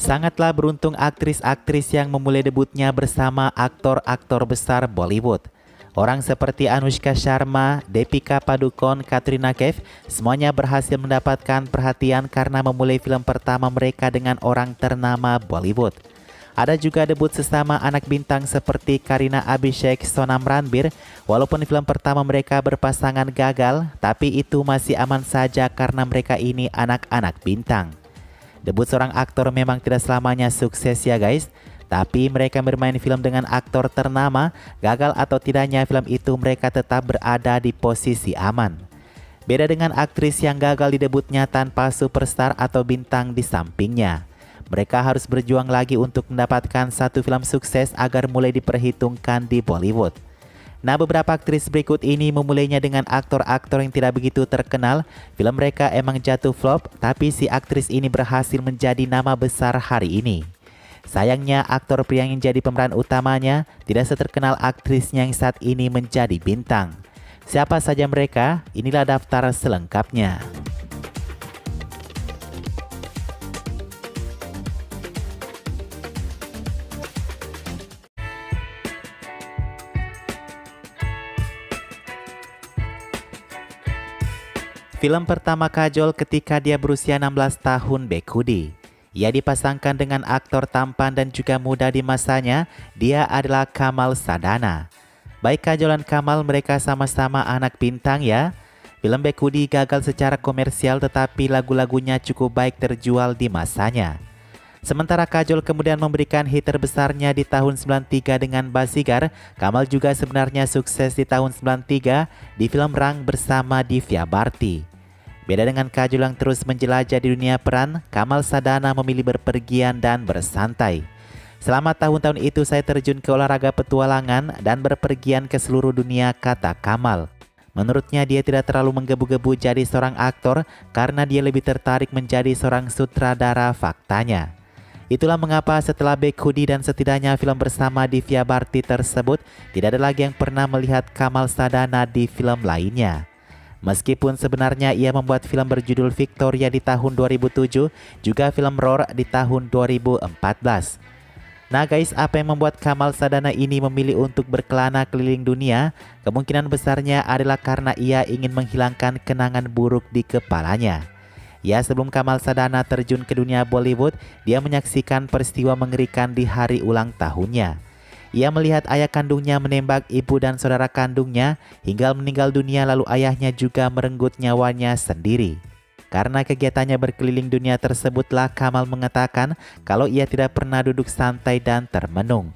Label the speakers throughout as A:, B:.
A: Sangatlah beruntung aktris-aktris yang memulai debutnya bersama aktor-aktor besar Bollywood. Orang seperti Anushka Sharma, Deepika Padukone, Katrina Kaif, semuanya berhasil mendapatkan perhatian karena memulai film pertama mereka dengan orang ternama Bollywood. Ada juga debut sesama anak bintang seperti Kareena Abhishek, Sonam Ranbir. Walaupun film pertama mereka berpasangan gagal, tapi itu masih aman saja karena mereka ini anak-anak bintang. Debut seorang aktor memang tidak selamanya sukses ya guys. Tapi mereka bermain film dengan aktor ternama, gagal atau tidaknya film itu mereka tetap berada di posisi aman. Beda dengan aktris yang gagal di debutnya tanpa superstar atau bintang di sampingnya. Mereka harus berjuang lagi untuk mendapatkan satu film sukses agar mulai diperhitungkan di Bollywood. Nah, beberapa aktris berikut ini memulainya dengan aktor-aktor yang tidak begitu terkenal. Film mereka emang jatuh flop, tapi si aktris ini berhasil menjadi nama besar hari ini. Sayangnya aktor pria yang jadi pemeran utamanya tidak seterkenal aktrisnya yang saat ini menjadi bintang. Siapa saja mereka? Inilah daftar selengkapnya. Film pertama Kajol ketika dia berusia 16 tahun Bekhudi. Ia dipasangkan dengan aktor tampan dan juga muda di masanya, dia adalah Kamal Sadhana. Baik Kajol dan Kamal mereka sama-sama anak bintang ya. Film Bekhudi gagal secara komersial tetapi lagu-lagunya cukup baik terjual di masanya. Sementara Kajol kemudian memberikan hit terbesarnya di tahun 93 dengan Basigar, Kamal juga sebenarnya sukses di tahun 93 di film Rang bersama Divya Bharti. Beda dengan Kajol yang terus menjelajah di dunia peran, Kamal Sadhana memilih berpergian dan bersantai. Selama tahun-tahun itu saya terjun ke olahraga petualangan dan berpergian ke seluruh dunia, kata Kamal. Menurutnya dia tidak terlalu menggebu-gebu jadi seorang aktor karena dia lebih tertarik menjadi seorang sutradara faktanya. Itulah mengapa setelah Bekhudi dan setidaknya film bersama Divya Bharti tersebut, tidak ada lagi yang pernah melihat Kamal Sadhana di film lainnya. Meskipun sebenarnya ia membuat film berjudul Victoria di tahun 2007, juga film Roar di tahun 2014. Nah guys, apa yang membuat Kamal Sadhana ini memilih untuk berkelana keliling dunia? Kemungkinan besarnya adalah karena ia ingin menghilangkan kenangan buruk di kepalanya. Ya, sebelum Kamal Sadhana terjun ke dunia Bollywood, dia menyaksikan peristiwa mengerikan di hari ulang tahunnya. Ia melihat ayah kandungnya menembak ibu dan saudara kandungnya hingga meninggal dunia, lalu ayahnya juga merenggut nyawanya sendiri. Karena kegiatannya berkeliling dunia tersebutlah Kamal mengatakan kalau ia tidak pernah duduk santai dan termenung.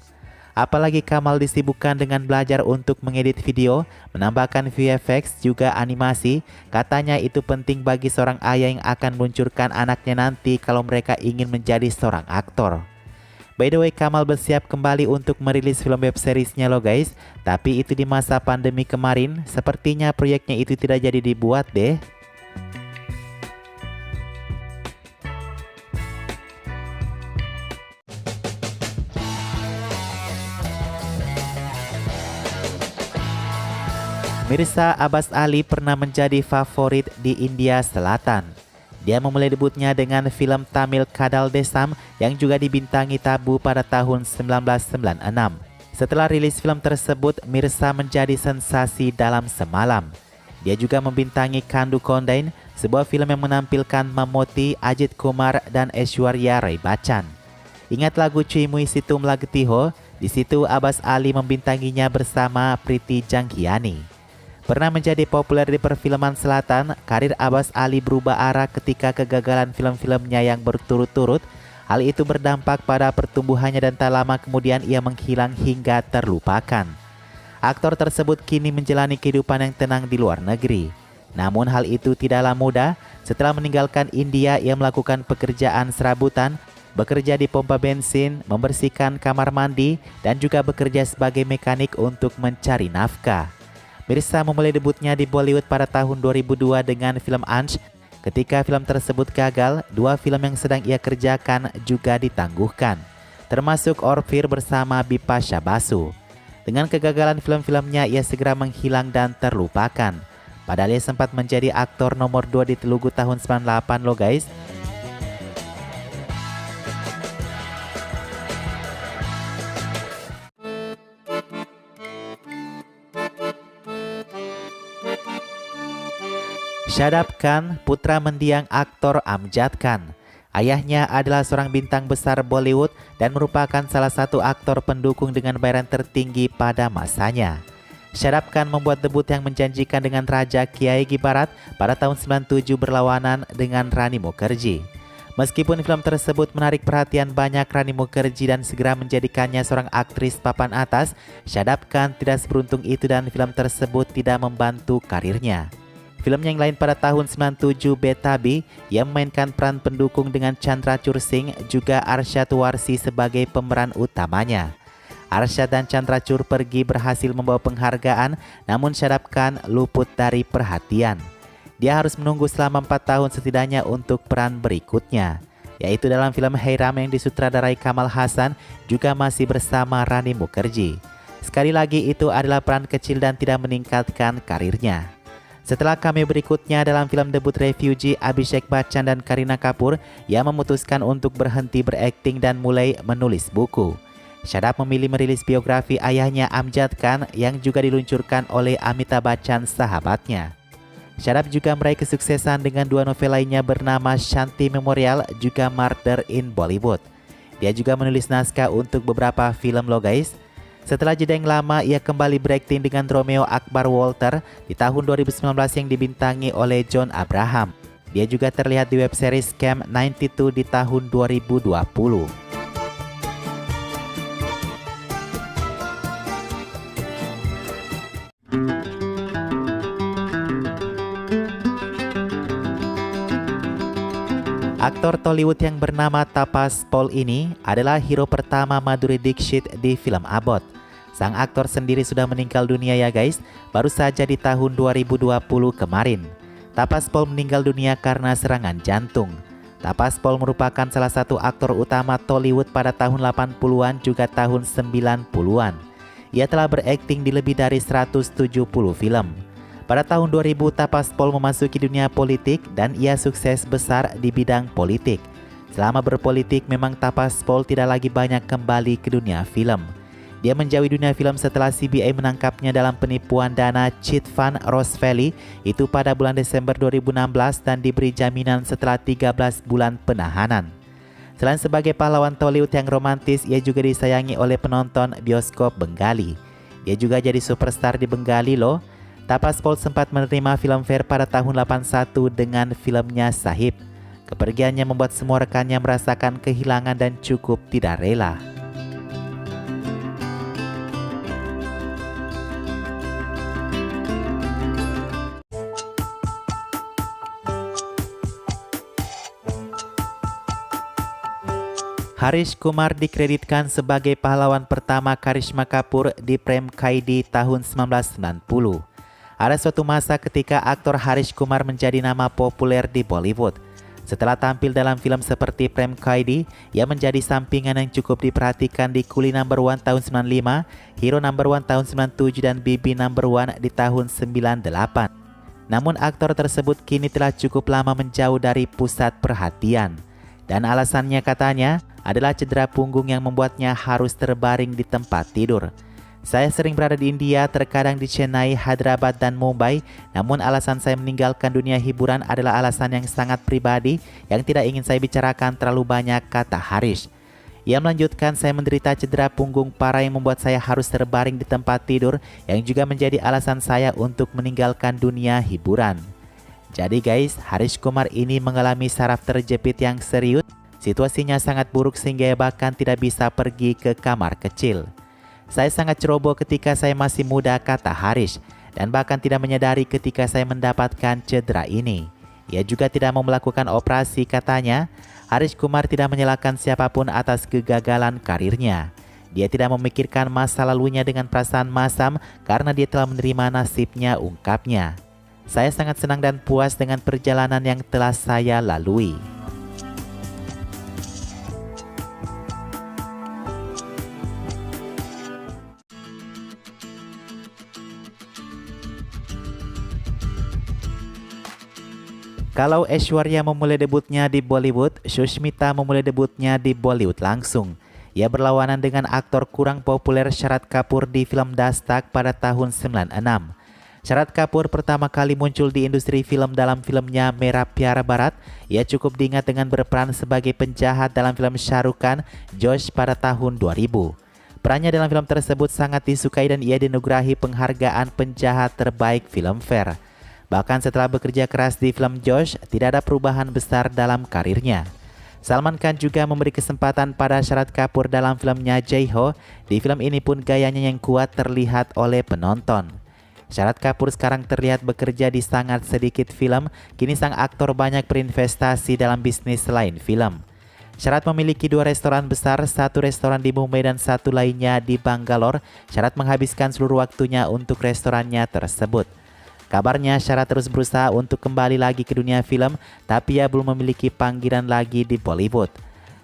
A: Apalagi Kamal disibukkan dengan belajar untuk mengedit video, menambahkan VFX juga animasi. Katanya itu penting bagi seorang ayah yang akan meluncurkan anaknya nanti kalau mereka ingin menjadi seorang aktor. By the way, Kamal bersiap kembali untuk merilis film web seriesnya loh guys. Tapi itu di masa pandemi kemarin, sepertinya proyeknya itu tidak jadi dibuat deh. Mirsa Abbas Ali pernah menjadi favorit di India Selatan. Dia memulai debutnya dengan film Tamil Kadal Desam yang juga dibintangi Tabu pada tahun 1996. Setelah rilis film tersebut, Mirsa menjadi sensasi dalam semalam. Dia juga membintangi Kandu Kondain, sebuah film yang menampilkan Mammootty, Ajit Kumar, dan Aishwarya Rai Bachchan. Ingat lagu Cui Mui Situm Lagetiho? Di situ Abbas Ali membintanginya bersama Priti Janghiani. Pernah menjadi populer di perfilman selatan, karir Abbas Ali berubah arah ketika kegagalan film-filmnya yang berturut-turut. Hal itu berdampak pada pertumbuhannya dan tak lama kemudian ia menghilang hingga terlupakan. Aktor tersebut kini menjalani kehidupan yang tenang di luar negeri. Namun hal itu tidaklah mudah. Setelah meninggalkan India, ia melakukan pekerjaan serabutan, bekerja di pompa bensin, membersihkan kamar mandi, dan juga bekerja sebagai mekanik untuk mencari nafkah. Mirsa memulai debutnya di Bollywood pada tahun 2002 dengan film Ansh. Ketika film tersebut gagal, dua film yang sedang ia kerjakan juga ditangguhkan, termasuk Orphir bersama Bipasha Basu. Dengan kegagalan film-filmnya, ia segera menghilang dan terlupakan. Padahal ia sempat menjadi aktor nomor 2 di Telugu tahun 98 loh guys. Shadab Khan, putra mendiang aktor Amjad Khan. Ayahnya adalah seorang bintang besar Bollywood dan merupakan salah satu aktor pendukung dengan bayaran tertinggi pada masanya. Shadab Khan membuat debut yang menjanjikan dengan Raja Kiai Barat pada tahun 97 berlawanan dengan Rani Mukherjee. Meskipun film tersebut menarik perhatian banyak Rani Mukherjee dan segera menjadikannya seorang aktris papan atas, Shadab Khan tidak seberuntung itu dan film tersebut tidak membantu karirnya. Film yang lain pada tahun 97 Betabi yang memainkan peran pendukung dengan Chandrachur Singh juga Arshad Warsi sebagai pemeran utamanya. Arshad dan Chandrachur pergi berhasil membawa penghargaan, namun Shadab Khan luput dari perhatian. Dia harus menunggu selama 4 tahun setidaknya untuk peran berikutnya, yaitu dalam film Heiram yang disutradarai Kamal Haasan juga masih bersama Rani Mukherjee. Sekali lagi itu adalah peran kecil dan tidak meningkatkan karirnya. Setelah cameo berikutnya dalam film debut Refugee, Abhishek Bachchan dan Kareena Kapoor yang memutuskan untuk berhenti berakting dan mulai menulis buku. Shadab memilih merilis biografi ayahnya Amjad Khan yang juga diluncurkan oleh Amitabh Bachchan sahabatnya. Shadab juga meraih kesuksesan dengan 2 novel lainnya bernama Shanti Memorial juga Murder in Bollywood. Dia juga menulis naskah untuk beberapa film loh guys. Setelah jeda yang lama, ia kembali berakting dengan Romeo Akbar Walter di tahun 2019 yang dibintangi oleh John Abraham. Dia juga terlihat di web series Camp 92 di tahun 2020. Aktor Tollywood yang bernama Tapas Paul ini adalah hero pertama Madhuri Dixit di film Abot. Sang aktor sendiri sudah meninggal dunia ya guys, baru saja di tahun 2020 kemarin. Tapas Paul meninggal dunia karena serangan jantung. Tapas Paul merupakan salah satu aktor utama Tollywood pada tahun 80-an juga tahun 90-an. Ia telah berakting di lebih dari 170 film. Pada tahun 2000, Tapas Paul memasuki dunia politik dan ia sukses besar di bidang politik. Selama berpolitik, memang Tapas Paul tidak lagi banyak kembali ke dunia film. Dia menjauhi dunia film setelah CBI menangkapnya dalam penipuan dana cheat fund Rose Valley itu pada bulan Desember 2016 dan diberi jaminan setelah 13 bulan penahanan. Selain sebagai pahlawan Tollywood yang romantis, ia juga disayangi oleh penonton bioskop Bengali. Dia juga jadi superstar di Bengali loh. Tapas Paul sempat menerima Filmfare pada tahun 81 dengan filmnya Sahib. Kepergiannya membuat semua rekannya merasakan kehilangan dan cukup tidak rela. Harish Kumar dikreditkan sebagai pahlawan pertama Karisma Kapoor di Prem Kaidi tahun 1990. Ada suatu masa ketika aktor Harish Kumar menjadi nama populer di Bollywood. Setelah tampil dalam film seperti Prem Kaidi, ia menjadi sampingan yang cukup diperhatikan di Coolie No. 1 tahun 95, Hero No. 1 tahun 97 dan BB No. 1 di tahun 98. Namun aktor tersebut kini telah cukup lama menjauh dari pusat perhatian. Dan alasannya katanya adalah cedera punggung yang membuatnya harus terbaring di tempat tidur. Saya sering berada di India, terkadang di Chennai, Hyderabad, dan Mumbai. Namun alasan saya meninggalkan dunia hiburan adalah alasan yang sangat pribadi yang tidak ingin saya bicarakan terlalu banyak, kata Harish. Ia melanjutkan, saya menderita cedera punggung parah yang membuat saya harus terbaring di tempat tidur yang juga menjadi alasan saya untuk meninggalkan dunia hiburan. Jadi guys, Harish Kumar ini mengalami saraf terjepit yang serius. Situasinya sangat buruk sehingga ia bahkan tidak bisa pergi ke kamar kecil. Saya sangat ceroboh ketika saya masih muda, kata Harish, dan bahkan tidak menyadari ketika saya mendapatkan cedera ini. Ia juga tidak mau melakukan operasi, katanya. Harish Kumar tidak menyalahkan siapapun atas kegagalan karirnya. Dia tidak memikirkan masa lalunya dengan perasaan masam karena dia telah menerima nasibnya, ungkapnya. Saya sangat senang dan puas dengan perjalanan yang telah saya lalui. Kalau Aishwarya memulai debutnya di Bollywood, Sushmita memulai debutnya di Bollywood langsung. Ia berlawanan dengan aktor kurang populer Sharath Kapoor di film Dastak pada tahun 96. Sharath Kapoor pertama kali muncul di industri film dalam filmnya Merah Piara Barat. Ia cukup diingat dengan berperan sebagai penjahat dalam film Shah Rukh Khan, Josh pada tahun 2000. Perannya dalam film tersebut sangat disukai dan ia dinugurahi penghargaan penjahat terbaik Filmfare. Bahkan setelah bekerja keras di film Josh, tidak ada perubahan besar dalam karirnya. Salman Khan juga memberi kesempatan pada Sharath Kapoor dalam filmnya Jai Ho. Di film ini pun gayanya yang kuat terlihat oleh penonton. Sharath Kapoor sekarang terlihat bekerja di sangat sedikit film. Kini sang aktor banyak berinvestasi dalam bisnis selain film. Sharath memiliki 2 restoran besar, 1 restoran di Mumbai dan 1 lainnya di Bangalore. Sharath menghabiskan seluruh waktunya untuk restorannya tersebut. Kabarnya Sharath terus berusaha untuk kembali lagi ke dunia film, tapi ia belum memiliki panggilan lagi di Bollywood.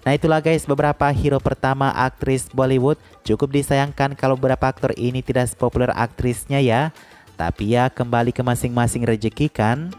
A: Nah itulah guys beberapa hero pertama aktris Bollywood. Cukup disayangkan kalau beberapa aktor ini tidak sepopuler aktrisnya ya. Tapi ya kembali ke masing-masing rezeki kan.